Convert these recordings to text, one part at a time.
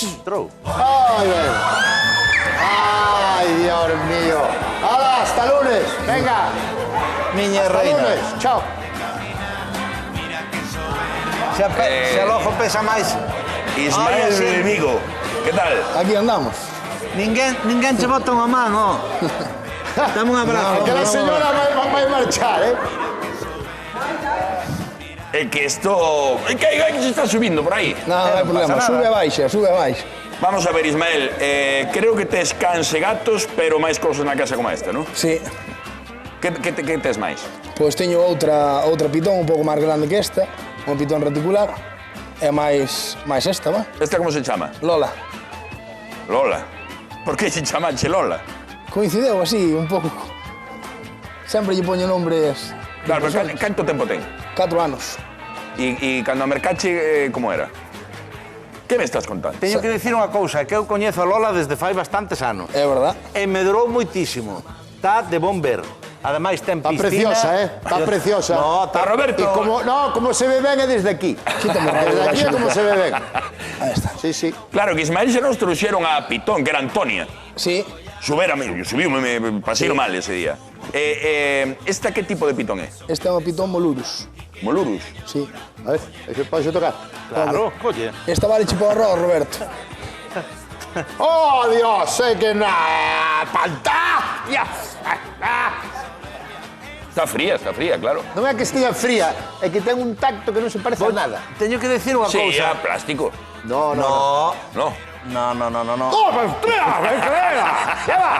Entrou. Ay, ven. Ay, Dios mío. ¡Hala, hasta lunes! Venga. Miña Hasta reina. lunes. Chao. Se a lojo pesa máis. Ismael Ay, sí. Vigo, que tal? Aquí andamos. Ninguén se bota unha man, ó. Dame un abrazo. Que la señora va a marchar, ¿eh? Que esto... Que se está subindo por aí. Non hai problema, pasa nada. sube a baixa, sube a baixa. Vamos a ver, Ismael, creo que tes cans e gatos, pero máis cousas na casa como esta, non? Sí. Que tes máis? Pois teño outra pitón un pouco máis grande que esta, un pitón reticular, e máis esta, va? Esta como se chama? Lola. Lola. Por que se chamache Lola? Coincideu así, un pouco. Sempre lle poño nombres... Claro, pero canto tempo ten? 4 anos. E cando a mercache, como era? Que me estás contando? Teño que dicir unha cousa, que eu coñezo a Lola desde fai bastantes anos. É verdad. E me durou moitísimo. Está de bon ver. Ademais, ten Está piscina... preciosa, ¿eh? Está preciosa. No, Está Roberto. Y como se ve bien es desde aquí. Quítame a Desde aquí es como se ve bien. Aí está. Sí, sí. Claro, que Ismael se nos trouxeron a Pitón, que era Antonia. Sí. Subíme, me pasei mal ese día. Esta que tipo de pitón é? Este é un pitón molurus. Molurus? Sí. A ver, es que puedes tocar. Claro, colle. Esta vale chipo arroz, Roberto. ¡Oh, Dios! ¡Sé que nada! ¡Pantalla! Está fría, claro. Non é que estea fría, é que ten un tacto que non se parece a nada. Teño que decir unha Sí, cousa. plástico. No. No. No. ¡Oh, pues espera! ¡Ya va!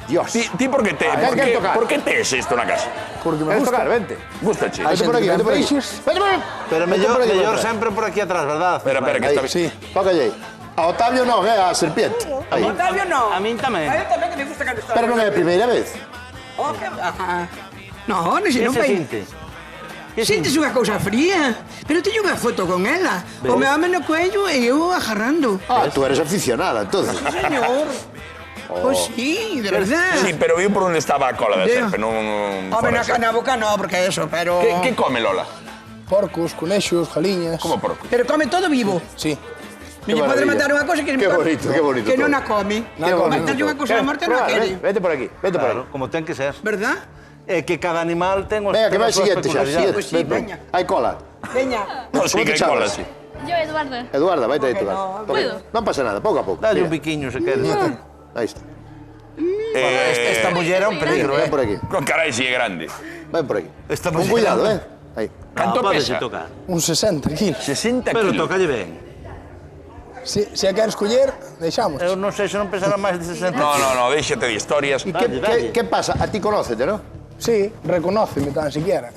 Dios. Ti por que que tocar. por que tes isto na casa? Porque me ¿Quieres gusta. tocar? Vente. Gústache? Hai Vente por aquí, xente vente por aquí. que ten Vente por aquí. Pero Vente por aquí, mellor vente. sempre por aquí atrás, verdad? Espera, que Ahí, está bien. Sí. Tócalle aí. A Octavio non, a serpiente. Aí. Octavio no. A min tamén. A él tamén que me gusta cando está. Pero non é a primeira vez. Oh, que... Ajá. No, non Que se non se vai. sinte? Que Sintes unha cousa fría, pero teño unha foto con ela. O meu home no cuello e eu agarrando. Ah, tú eres aficionada, entonces. Señor. Pois sí, de verdad. Sí, pero viu por onde estaba a cola da Veo. serpe, non... Home, fora na boca no, porque eso, pero... Que come Lola? Porcos, conexos, jaliñas. Como porco? Pero come todo vivo. Sí. Me lle pode maravilla. matar unha cousa que... Qué bonito, qué bonito Que non todo. a come. Qué bonito Matarlle unha cousa da morte non a quere. Vete por aquí, vete por Claro, aquí. como ten que ser. Verdad? É que cada animal ten os Venga, que vai ten as súas siguiente xa, siguiente. Pues sí, Ven, ven. veña. Hai cola. Veña. No, ¿Cómo sí te que hai cola, chamas? sí. Yo, Eduardo. Eduarda, vai aí Ok, tocar. no, Toca. puedo. Non pasa nada, pouco a pouco. Dalle Mira. un biquiño se queres. Aí está. Esta muller é un peligro, Ven por aquí. Con carai, si é grande. Ven por aquí. Esta Con muller- cuidado, Aí. Canto Pode pesa? tocar. Un 60 kilos. 60 Pero kilos. tocalle ben. Se a queres coller, deixamos. Eu non sei se non pesará máis de 60. No, déxate de historias. E Dalle. que pasa? A ti conócete, non? Sí, reconóceme tan siquiera.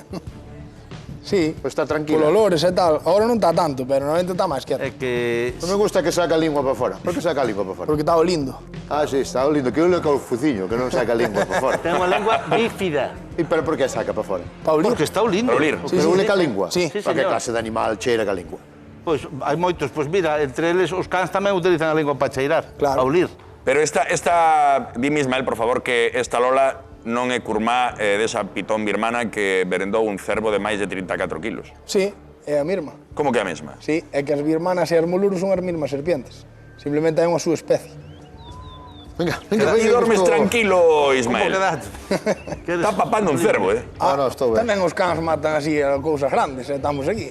Sí. Pois está Polo tranquila. olores e tal. Ahora non está tanto, pero normalmente está máis quieto. É que... Non me gusta que saca a lingua para fora. Por que saca a lingua para fora? Porque está lindo. Ah, sí, está lindo. Que eu le calfuciño, que non saca a lingua para fora. Ten unha lengua bífida. E pero por que saca para fora? Pa olir. Porque está o lindo. Para olir. O que Pero sí. une ca lingua? Sí. Sí, Para que señor. clase de animal cheira ca lingua? Pois hai moitos, pois mira, entre eles os cans tamén utilizan a lengua para cheirar, Claro. a olir. Pero dime Ismael, por favor, que esta Lola non é curmá desa pitón birmana que merendou un cervo de máis de 34 kilos. Sí, é a mesma. Como que a mesma? Sí, é que as birmanas e as molurus son as mesmas serpientes. Simplemente é unha súa especie. Venga, E venga. dormes esto- tranquilo, Como Ismael. quedaste? Está papando un cervo, Ah, no, estou ben. Tamén os cans matan así a cousas grandes, estamos aquí.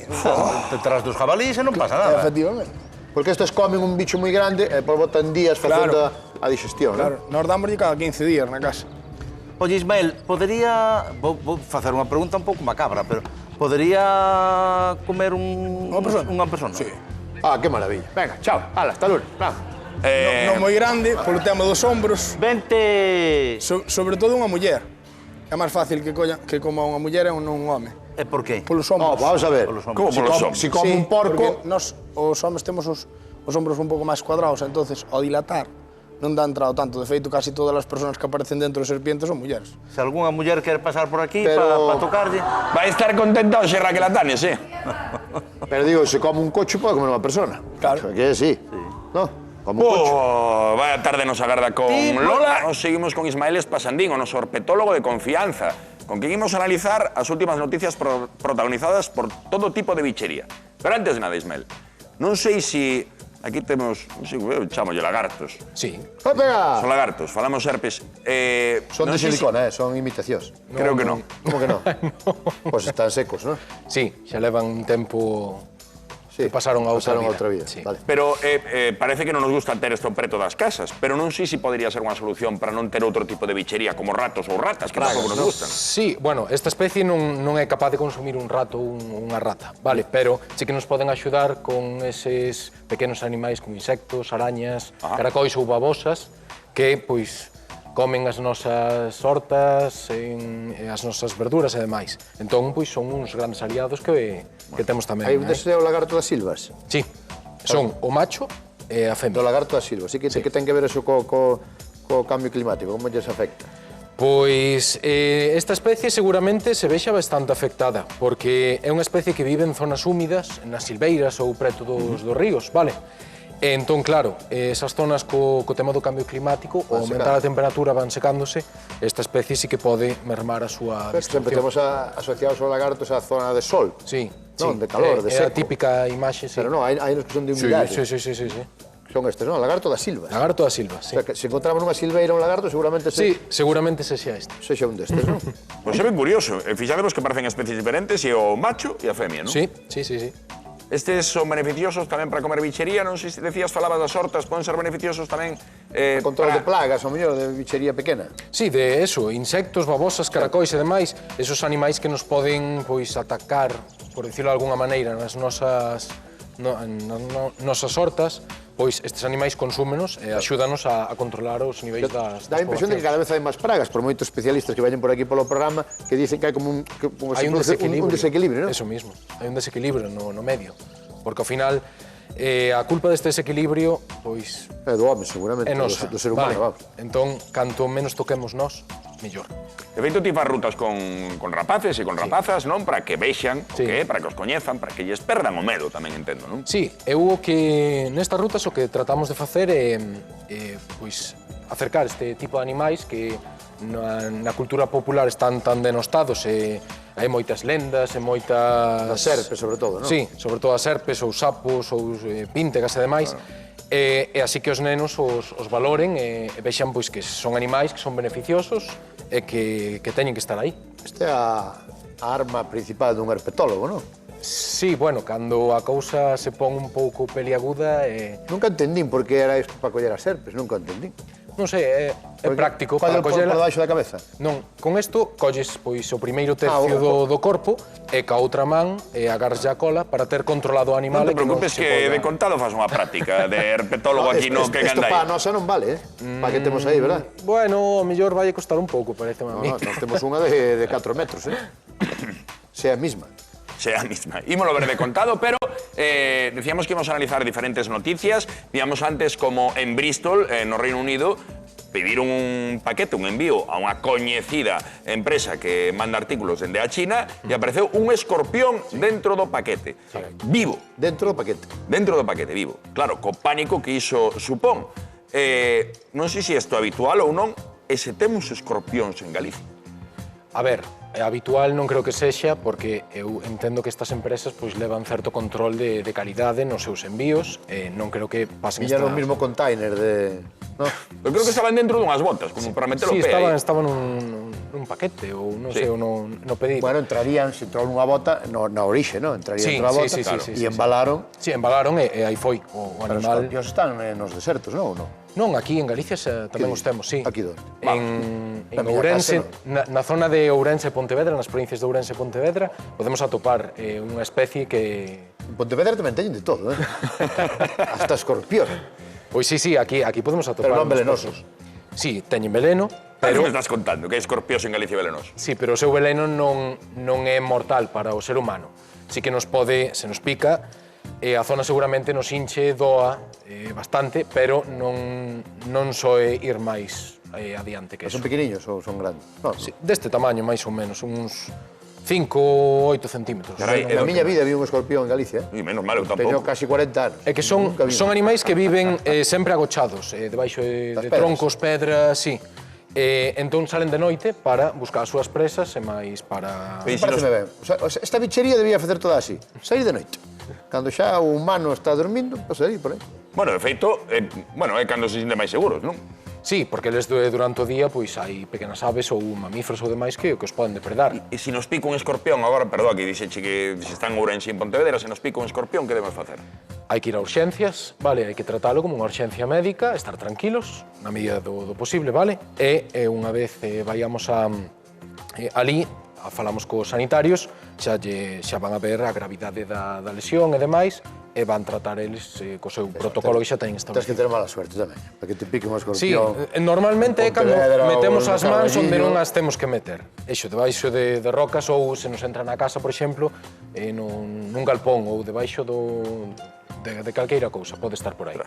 Detrás dos jabalíes e non pasa nada. Efectivamente. Porque estes comen un bicho moi grande e por botan días facendo Claro. a digestión, Claro, nos dámoslle cada 15 días na casa. Oye, Ismael, podería... Vou facer unha pregunta un pouco macabra, pero... Podería comer Unha persona? Unha persona? Sí. Ah, que maravilla. Venga, chao. Hala, hasta lunes. Vamos. Non moi grande, polo tema dos ombros, Vente... sobre todo unha muller. É máis fácil que coma unha muller e non un home. E por qué? Polos Oh, ombros. vamos a ver. Polos hombros. Como Si polos come- hombros? Si come un porco... Porque nos, os homes temos os ombros un pouco máis cuadrados, entonces ao dilatar non dá entrado tanto. De feito, casi todas as persoas que aparecen dentro de serpientes son mulleres. Se algunha muller quer pasar por aquí Pero- para tocarlle... Vai estar contenta hoxe Raquel Atanes, Pero digo, se come un coche pode comer unha persona. Claro. Que sí. No, como un coche. Oh, vaya tarde nos agarda con Sí, Lola. Nos seguimos con Ismael Espasandín, o noso orpetólogo de confianza, con quen imos analizar as últimas noticias protagonizadas por todo tipo de bichería. Pero antes de nada, Ismael, Non sei se... Aquí temos, non sei, eu chamolle lagartos. Sí. Venga. Son lagartos, falamos serpes. Son de silicona, son imitacións. Creo que non. Como que non? Pois están secos, non? Sí, xa levan un tempo Sí, que pasaron a outra vida. Sí. Sí. Vale. Pero parece que non nos gusta ter isto preto das casas, pero non sei se podría ser unha solución para non ter outro tipo de bichería, como ratos ou ratas, que tampouco nos gustan. Sí, bueno, esta especie non é capaz de consumir un rato ou unha rata, vale? Pero sí que nos poden axudar con eses pequenos animais, con insectos, arañas, caracóis ou babosas, que, pois, comen as nosas hortas, as nosas verduras e demais. Entón, pois, son uns grandes aliados que temos tamén. Hai un deseo lagarto das silvas. Sí, son o macho e a Do femia. lagarto das silvas. Sí que ten que ver eso co cambio climático, como lles afecta. Pois esta especie seguramente se vexa bastante afectada, porque é unha especie que vive en zonas húmidas, nas silveiras ou preto dos ríos, vale? E entón, claro, esas zonas co tema do cambio climático, ao aumentar a temperatura van secándose, esta especie sí que pode mermar a súa Sempre distribución. temos asociados aos lagartos a zona de sol. Sí, Non, sí. de calor, de É a seco. típica imaxe, sí. Pero non, hai uns que son de Sí, humidade. sí. Son estes, non? Lagarto das silvas. Lagarto da silva, sí. O sea, que se encontramos nunha silveira un lagarto, seguramente Sí, seguramente sexa este. sexa un destes, non? Pois é ben curioso. Fixademos que parecen especies diferentes e o macho e a femia, non? Sí. Estes son beneficiosos tamén para comer bichería, non sei se decías, falabas das hortas, poden ser beneficiosos tamén Control de plagas, ou mellor, de bichería pequena. Sí, de eso, insectos, babosas, caracóis e demais, esos animais que nos poden, pois, atacar, por dicirlo de alguna maneira, nas nosas hortas, pois estes animais consúmenos e axúdanos a controlar os niveis das Dá a impresión de que cada vez hai máis pragas, por moitos especialistas que veñen por aquí polo programa, que dicen que hai como hai un desequilibrio, non? Eso mismo, hai un desequilibrio no medio, porque ao final a culpa deste desequilibrio, pois, É do home, seguramente, é nosa. do ser humano. Vale. Entón, canto menos toquemos nós, mellor. De feito, ti fas rutas con rapaces e con rapazas, non? Para que vexan o Sí. que é, para que os coñezan, para que lles perdan o medo, tamén entendo, non? Sí, eu o que nestas rutas o que tratamos de facer é pois acercar este tipo de animais que na cultura popular están tan denostados e hai moitas lendas e moitas... Das serpes, sobre todo, non? Sí, sobre todo as serpes ou sapos ou píntegas e demais. E así que os nenos os valoren e vexan pois que son animais que son beneficiosos e que teñen que estar aí. Esta é a arma principal dun herpetólogo, non? Sí, bueno, cando a cousa se pon un pouco peliaguda Nunca entendín por que era isto para coller as serpes, nunca entendín. non sei, é práctico Para para collela. por debaixo da cabeza? Non, con isto colles pois o primeiro tercio do corpo e ca outra man agarras a cola para ter controlado o animal. Non te preocupes que de contado faz unha práctica de herpetólogo aquí no que Isto ganda para a aí. nosa non vale, Para que temos aí, verdad? Bueno, o mellor vai costar un pouco, parece a mí. No, nós temos unha de 4 metros, Se é a misma. Sea a misma. Ímolo ver de contado, pero decíamos que íbamos a analizar diferentes noticias. Víamos antes como en Bristol, no Reino Unido, pediron un paquete, un envío a unha coñecida empresa que manda artículos dende a China e apareceu un escorpión dentro do paquete. Vivo. Dentro do paquete. Dentro do paquete, vivo. Claro, co pánico que iso supón. Non sei se isto é habitual ou non, e se temos escorpións en Galicia. A ver, habitual non creo que sexa, porque eu entendo que estas empresas pois levan certo control de calidade nos seus envíos, e non creo que pasen Viña no mismo container de... No? Eu creo que estaban dentro dunhas botas, como para meter o Sí, pé aí. estaban nun paquete, ou non sei, ou no pedido. Bueno, entrarían, se entrou nunha bota, na orixe, non? Entrarían Sí, dentro da sí, bota sí, claro, sí, e sí, embalaron. Sí, embalaron e aí foi o Pero os animal. escorpións están nos desertos, non? Ou non? Non, aquí en Galicia tamén os temos, sí. Aquí onde? En Tamén a Ourense, casa, na zona de Ourense e Pontevedra, nas provincias de Ourense e Pontevedra, podemos atopar unha especie que... En Pontevedra tamén teñen de todo, Hasta escorpión. Pois sí, aquí podemos atopar. Pero non unhas velenosos. cosas. Sí, teñen veleno, Pero pero... me estás contando que hai escorpións en Galicia velenos. Sí, pero o seu veleno non é mortal para o ser humano. Sí que nos pode, se nos pica, a zona seguramente nos hinche, doa bastante, pero non soe ir máis adiante que Son eso. pequeniños ou son grandes? Non, Sí, deste tamaño, máis ou menos, uns 5 ou 8 centímetros. Carai, Na miña vida vi un escorpión en Galicia. E menos mal, eu Teño tampouco. casi 40 anos. É que son Nunca vi un. animais que viven sempre agochados, debaixo de Das pedras. troncos, pedras, sí. Entón salen de noite para buscar as súas presas e máis para... Pois, Pareceme ben. O sea, esta bichería debía facer toda así. Sair de noite. Cando xa o humano está dormindo, pasaría por aí. Bueno, de feito, é cando se sinten máis seguros, non? Sí, porque eles durante o día pois hai pequenas aves ou mamíferos ou demais que os poden depredar. E se nos pica un escorpión, agora, perdón, que dixeche que se está en Ourense e en Pontevedra, se nos pica un escorpión, que debemos facer? Hai que ir a urxencias, vale, hai que tratalo como unha urxencia médica, estar tranquilos, na medida do posible, vale? E unha vez vayamos ali, falamos cos sanitarios, xa van a ver a gravidade da lesión e demais, e van tratar eles co seu protocolo que xa teñen Tens establecido. que ter mala suerte tamén, para que te pique un Sí, escorpión. normalmente é cando Pontevedra metemos ou as mans onde Carballiño. non as temos que meter. Eixo, debaixo de rocas ou se nos entra na casa, por exemplo, nun galpón ou debaixo de calqueira cousa, pode estar por aí.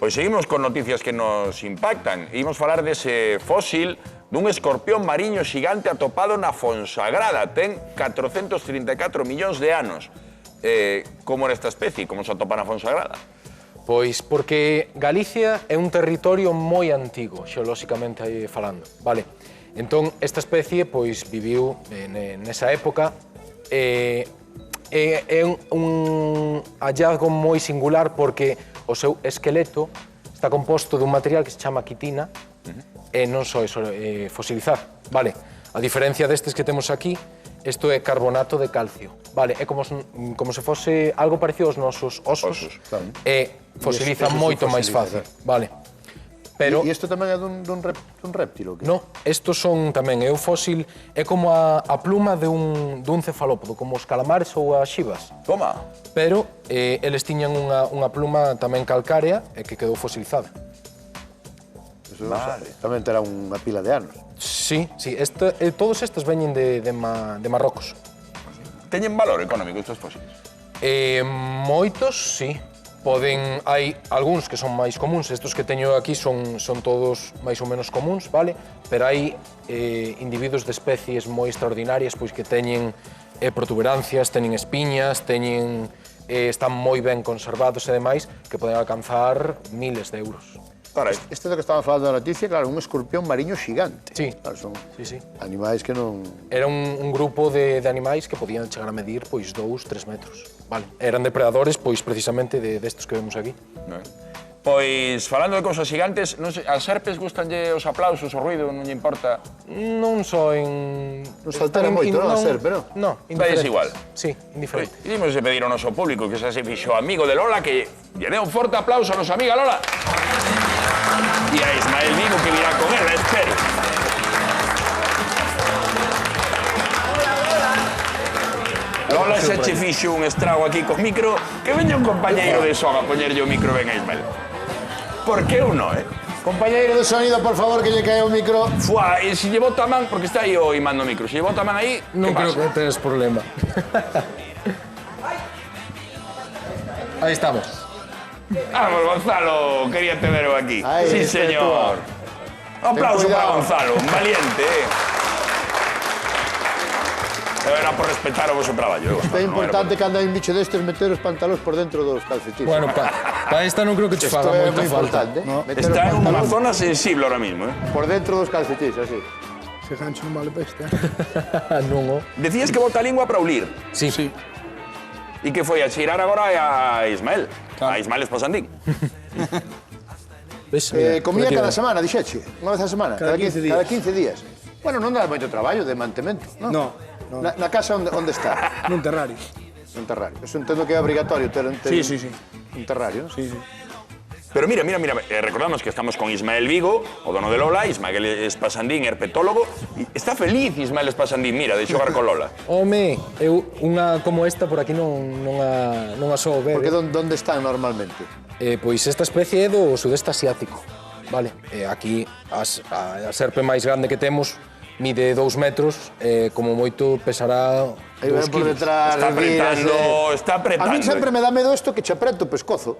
Pois seguimos con noticias que nos impactan. Imos falar dese fósil dun escorpión mariño xigante atopado na Fonsagrada. Ten 434 millóns de anos. Como era esta especie? Como se atopa na Fonsagrada? Pois porque Galicia é un territorio moi antigo, xeolóxicamente falando, vale? Entón, esta especie pois viviu nesa época é un hallazgo moi singular porque o seu esqueleto está composto dun material que se chama quitina e non só é fosilizar, vale? A diferencia destes que temos aquí, isto é carbonato de calcio, vale? É como se fose algo parecido aos nosos osos e fosiliza moito máis fácil, vale? Pero E isto tamén é dun réptil, o que? no, estos son tamén, é o fósil, é como a pluma dun cefalópodo, como os calamares ou as xivas. Toma. Pero eles tiñan unha pluma tamén calcárea e que quedou fosilizada. Vale. Tamén terá unha pila de anos. Sí, todos estes veñen de Marrocos. Teñen valor económico estes fósiles? Moitos, sí. Hai algúns que son máis comuns, estes que teño aquí son todos máis ou menos comuns, vale? Pero hai individuos de especies moi extraordinarias pois que teñen protuberancias, teñen espiñas, están moi ben conservados e demais, que poden alcanzar miles de euros. Carai. Este do que estaban falando da noticia, claro, un escorpión mariño xigante. Sí. Claro, son Sí. animais que non... Era un grupo de animais que podían chegar a medir pois 2-3 metros. Vale. Eran depredadores pois precisamente destes que vemos aquí. Pois, falando de cousas gigantes, non sei, as serpes gustanlle os aplausos, o ruido, non lle importa? Non só en... Non se altera moito, non, a serpe, non? No, Dais indiferente. igual. Sí, indiferente. Imos de pedir ao noso público que xa se fixo amigo de Lola, que lle dé un forte aplauso a nosa amiga Lola. E a Ismael Vigo que virá con ela, espero. Lola xa che fixo un estrago aquí co micro, que veña un compañeiro de son a poñerlle o micro ben a Ismael. Por que eu non, Compañeiro de sonido, por favor, que lle cae o micro. Fua, e se lle bota a man, porque está aí o imán no micro, se lle bota a man aí, Non que creo pasa? que tengas problema. Aí estamos. Vamos, Gonzalo, quería te ver aquí. Aí, Sí, este señor. Un aplauso Ten para cuidado. Gonzalo, un valiente, Era por respetar o vosso traballo. É importante cando hai un bicho destes meter os pantalóns por dentro dos calcetines. Bueno, pa esta non creo que te Isto faga é moita moi falta. importante. Meter os Está en unha pantalóns zona sensible ahora mismo, por dentro dos calcetines, así. Se gancho non vale peste. Non, Decías que bota a lingua para ulir. Sí. E que foi a cheirar agora a Ismael. A Ismael Espasandín. Ves? Comía Mira, cada semana, dixeche? Unha vez a semana? Cada 15 días. Cada 15 días. Bueno, non dá moito traballo de mantemento, non? No. Na casa onde está? Nun terrario. Un terrario. Eso entendo que é obrigatorio ter Sí. un terrario, non? Sí. Pero mira, recordamos que estamos con Ismael Vigo, o dono de Lola, Ismael Espasandín, herpetólogo. E está feliz Ismael Espasandín, mira, de xogar con Lola. Home, eu unha como esta por aquí non a só ver. Porque onde están normalmente? Pois esta especie é do sudeste asiático. Vale, aquí a serpe máis grande que temos mide 2 metros, como moito pesará 2 Aí ven por kilos. detrás, Está apretando. A mí sempre me dá medo isto que che apreto o pescozo.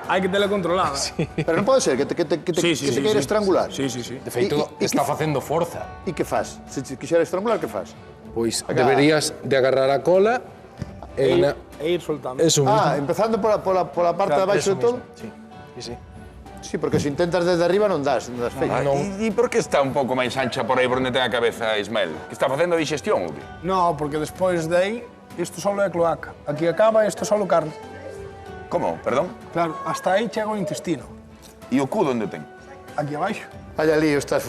Hai que tela controlada. Pero non pode ser que te queira estrangular. Sí. De feito, E está que- facendo forza. E que faz? Se te quixera estrangular, que fas? Pois deberías de agarrar a cola e E ir soltando. eso mismo. Empezando pola parte de abaixo Eso de todo? mismo, Sí. Sí, porque se intentas desde arriba non das feito. E por que está un pouco máis ancha por aí por onde ten a cabeza Ismael? Que está facendo digestión ou que? No, porque despois de aí isto solo é cloaca. Aquí acaba e isto é solo carne. Como? Perdón? Claro, hasta aí chega o intestino. E o cu onde o ten? Aquí abaixo. Vaya lío estás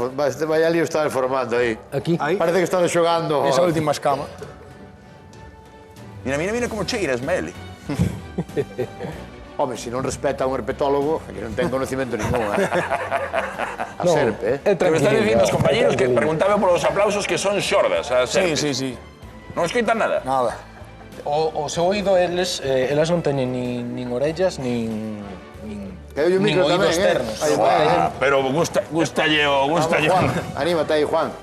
formando aí. Aquí. Aí. Parece que estás xogando. Esa última escama. Mira como cheiras, Meli. Home, se non respeta a un herpetólogo, que non ten conocimiento ningún, A serpe, É Que me están dicindo os compañeros que tranquiliña. preguntaba polos aplausos que son xordas, a serpes. Sí. Non escoitan nada? Nada. O seu oído, elas non teñen nin orellas, nin Que hai un micro tamén, oídos externos. Aí vai, Pero gustalle Juan, anímate aí, Juan.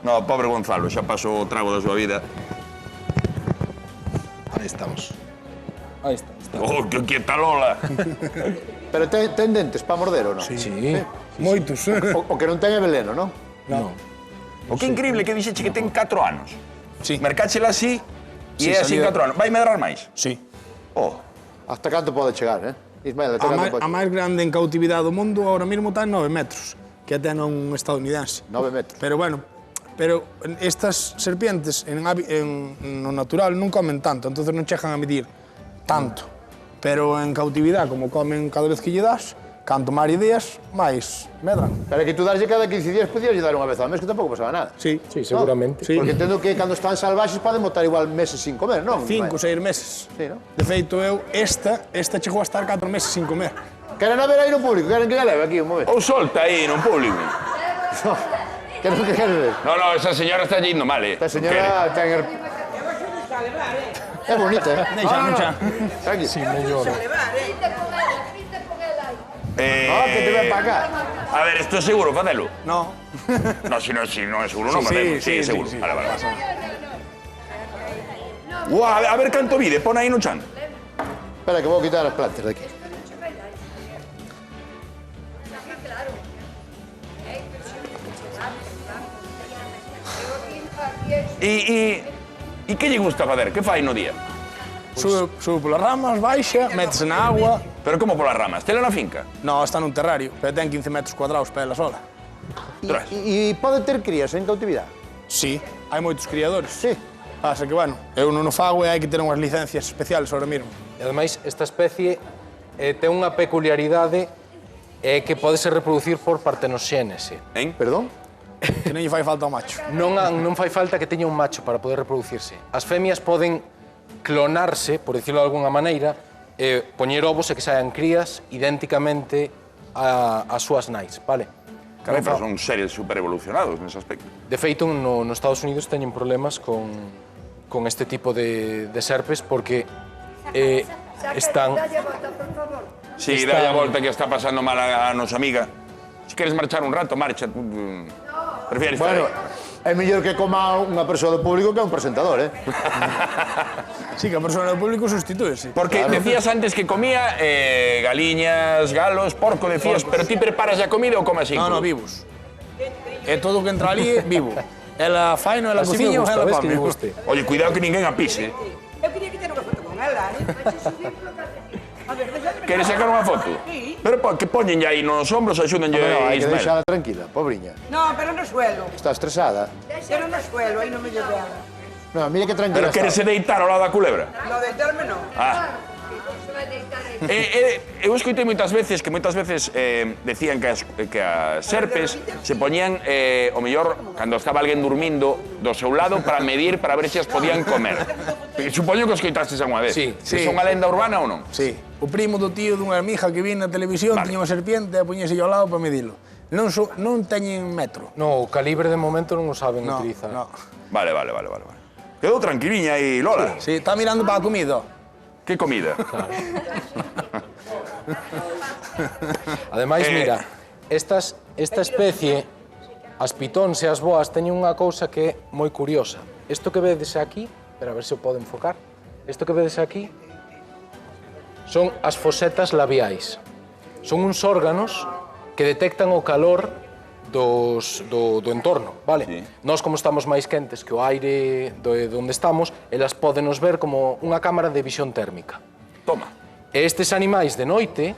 No, pobre Gonzalo, xa pasou o trago da súa vida. Aí estamos. Aí está. Oh, que quieta Lola. Pero ten dentes para morder ou non? Sí. Moitos. O que non ten é veleno, non? Non. O que increíble que dixeche que ten 4 anos. Sí. Mercáchela así Sí, e é así salida. 4 anos. Vai medrar máis? Sí. Oh, Hasta canto pode chegar, Ismael, hasta A canto máis, pode a máis grande en cautividade do mundo ahora mesmo está en 9 metros, que até non estadounidense. 9 metros. Pero bueno, estas serpientes no natural non comen tanto, entonces non chegan a medir tanto. Pero en cautividade, como comen cada vez que lle das, canto máis días, máis medran. Pero que tú darlle cada 15 días podías lle dar unha vez ao mes, que tampouco pasaba nada. Sí, Sí, seguramente. Sí. Porque entendo que cando están salvaxes poden botar igual meses sin comer, non? 5 ou 6 meses. Sí, non? De feito, esta chegou a estar 4 meses sin comer. Queren a ver aí no público, queren que a leve aquí un momento. ou solta aí no público. Queren que ver. No, esa señora está yendo mal, Esta señora ten... É bonita, Deixa. Tranqui. Sí, mellor. Que te ven para acá. A ver, esto é seguro, facelo. No. No, si non é seguro, non Sí, facemos. sí, seguro. sí. Vale. A ver canto vide, pon aí no chan. Espera, que vou quitar as plantas de aquí. E que lle gusta facer? Que fai no día? Sube polas ramas, baixa, métese na agua. Pero como polas ramas? Tela na finca? No, está nun terrario, pero ten 15 metros cuadrados para ela sola. E pode ter crías en cautividade? Sí, hai moitos criadores. Sí. Pasa que, bueno, eu non o fago e hai que ter unhas licencias especiales ahora mesmo. E ademais, esta especie ten unha peculiaridade que pode se reproducir por partenoxénese. Perdón? Que non lle fai falta ao macho. Non fai falta que teña un macho para poder reproducirse. As femias poden clonarse, por dicirlo de alguna maneira, poñer ovos e que saian crías idénticamente ás súas nais, vale? Carai, pero son seres super evolucionados nese aspecto. De feito, nos Estados Unidos teñen problemas con este tipo de serpes porque están... Si, dalle a volta que está pasando mal a nosa amiga. Se queres marchar un rato, marcha. Prefieres estar Bueno, aí? é mellor que coma unha persoa do público que un presentador, Sí, que a persona do público sustitúese. Porque decías antes que comía galiñas, galos, porco, decías, pero ti preparas a comida ou comes así? No, vivos. É todo o que entra ali vivo. Ela fai, no, ela Así me cociña, gusta, ela ves que come. me guste. Oye, cuidado que ninguén a pise. Eu quería que ter unha foto con ela, A ver, deixadme... Queres sacar unha foto? Sí. Pero que poñen aí nos ombros, axúdenlle No, hai que Ismael. deixala tranquila, pobriña. No, pero no suelo. Está estresada. Pero no suelo, aí non me lleve ela. No, mira que tranquila Pero queres está. deitar ao lado da culebra? No deitarme non. Eu escoitei moitas veces que decían que as serpes se poñían o mellor cando estaba alguén dormindo do seu lado para medir, para ver se as podían comer. Supoño que os escoitastes alguna vez. Sí, Se son unha lenda urbana ou non? Sí. O primo do tío dunha amiga que vi na televisión tiña unha serpiente e poñese ao lado para medilo. Non teñen metro. No, o calibre de momento non o saben No, utilizar. no. Vale. Quedou tranquiliña aí, Lola. Sí, está mirando para a comida. Que comida? Ademais, mira, esta especie, as pitóns e as boas, teñen unha cousa que é moi curiosa. Isto que vedes aquí, pero a ver se o podo enfocar, isto que vedes aquí son as fosetas labiais. Son uns órganos que detectan o calor do entorno, vale? Sí. Nós, como estamos máis quentes que o aire de onde estamos, elas pódenos ver como unha cámara de visión térmica. Toma. E estes animais de noite,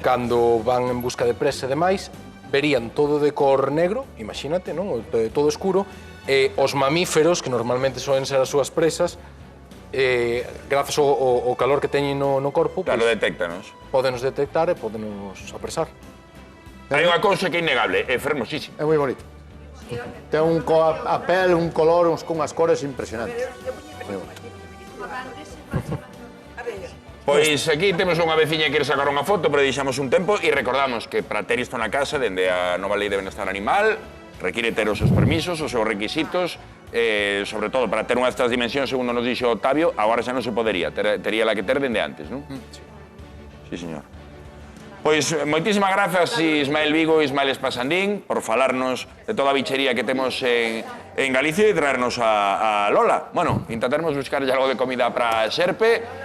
cando van en busca de presa e demais, verían todo de cor negro, imagínate, non? Todo escuro, e os mamíferos, que normalmente soen ser as súas presas, grazas ao calor que teñen no corpo, Claro, pois, detéctanos. pódenos detectar e pódenos apresar. Hai unha cousa que é innegable, é fermosísimo. É moi bonito. Ten a pel, un color, unhas cores impresionantes. Moi bonito. Pois aquí temos unha veciña que quere sacar unha foto, pero deixamos un tempo e recordamos que para ter isto na casa, dende a nova Lei de Benestar Animal, require ter os seus permisos, os seus requisitos, sobre todo para ter unha destas dimensións, segundo nos dixo Octavio, agora xa non se podería, tería la que ter dende antes, non? Sí, señor. Pois moitísimas grazas Ismael Vigo e Ismael Espasandín por falarnos de toda a bichería que temos en Galicia e traernos a Lola. Bueno, intentaremos buscar algo de comida para Xerpe.